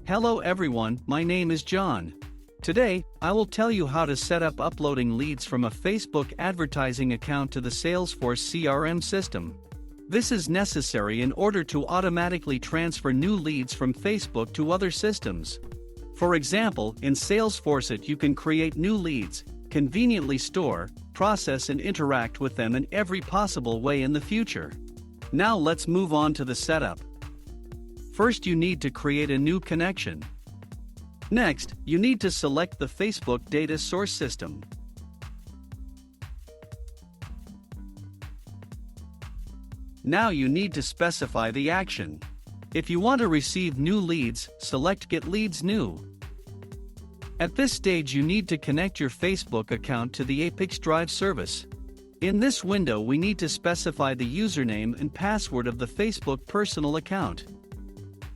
Hello everyone, my name is John. Today, I will tell you how to set up uploading leads from a Facebook advertising account to the Salesforce CRM system. This is necessary in order to automatically transfer new leads from Facebook to other systems. For example, in Salesforce you can create new leads, conveniently store, process and interact with them in every possible way in the future. Now let's move on to the setup. First, you need to create a new connection. Next, you need to select the Facebook data source system. Now you need to specify the action. If you want to receive new leads, select Get Leads New. At this stage you need to connect your Facebook account to the ApiX-Drive service. In this window we need to specify the username and password of the Facebook personal account.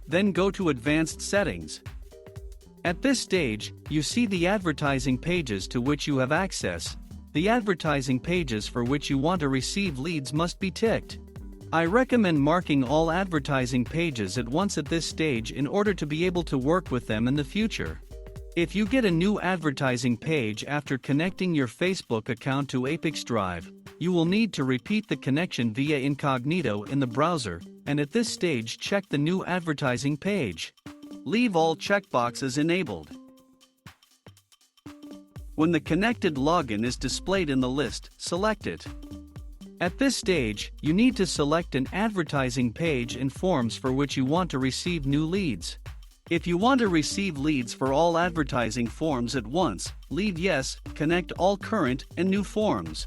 Then go to Advanced Settings. At this stage, you see the advertising pages to which you have access. The advertising pages for which you want to receive leads must be ticked. I recommend marking all advertising pages at once at this stage in order to be able to work with them in the future. If you get a new advertising page after connecting your Facebook account to ApiX-Drive, you will need to repeat the connection via incognito in the browser, and at this stage check the new advertising page. Leave all checkboxes enabled. When the connected login is displayed in the list, select it. At this stage, you need to select an advertising page and forms for which you want to receive new leads. If you want to receive leads for all advertising forms at once, leave Yes, connect all current and new forms.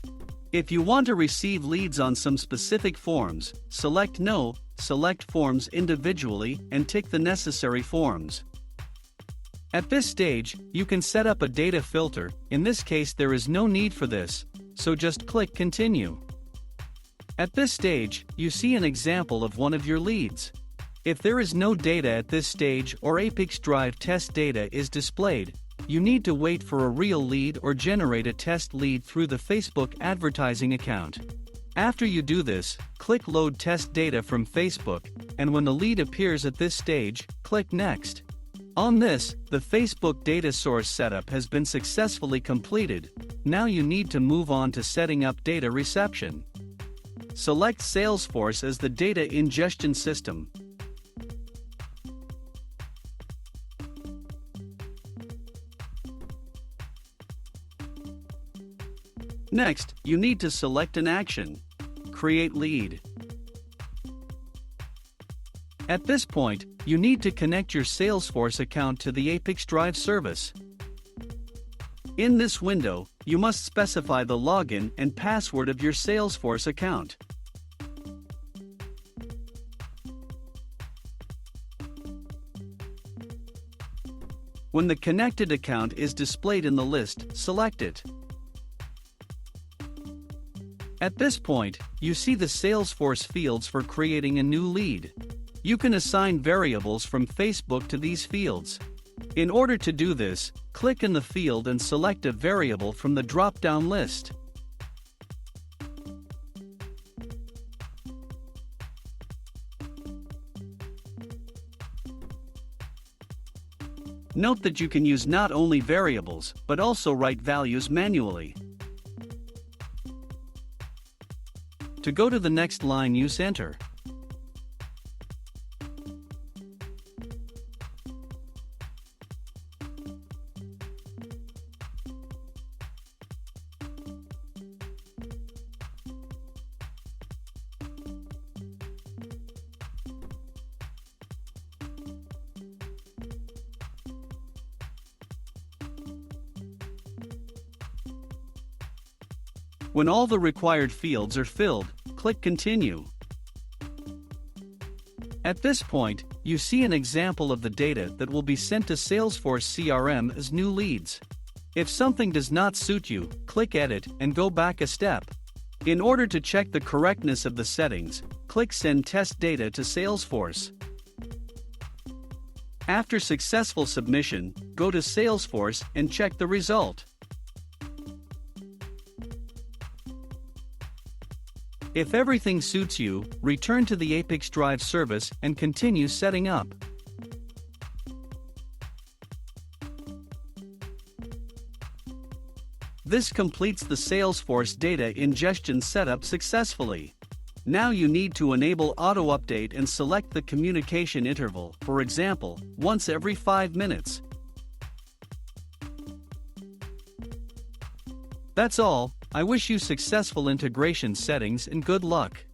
If you want to receive leads on some specific forms, select No, select forms individually and tick the necessary forms. At this stage, you can set up a data filter. In this case there is no need for this, so just click Continue. At this stage, you see an example of one of your leads. If there is no data at this stage or ApiX-Drive test data is displayed, you need to wait for a real lead or generate a test lead through the Facebook advertising account. After you do this, click Load Test Data from Facebook, and when the lead appears at this stage, click Next. On this, the Facebook data source setup has been successfully completed. Now you need to move on to setting up data reception. Select Salesforce as the data ingestion system. Next, you need to select an action. Create lead. At this point, you need to connect your Salesforce account to the ApiX-Drive service. In this window, you must specify the login and password of your Salesforce account. When the connected account is displayed in the list, select it. At this point, you see the Salesforce fields for creating a new lead. You can assign variables from Facebook to these fields. In order to do this, click in the field and select a variable from the drop-down list. Note that you can use not only variables, but also write values manually. To go to the next line, use Enter. When all the required fields are filled, click Continue. At this point, you see an example of the data that will be sent to Salesforce CRM as new leads. If something does not suit you, click Edit and go back a step. In order to check the correctness of the settings, click Send Test Data to Salesforce. After successful submission, go to Salesforce and check the result. If everything suits you, return to the ApiX-Drive service and continue setting up. This completes the Salesforce data ingestion setup successfully. Now you need to enable auto-update and select the communication interval, for example, once every 5 minutes. That's all. I wish you successful integration settings and good luck.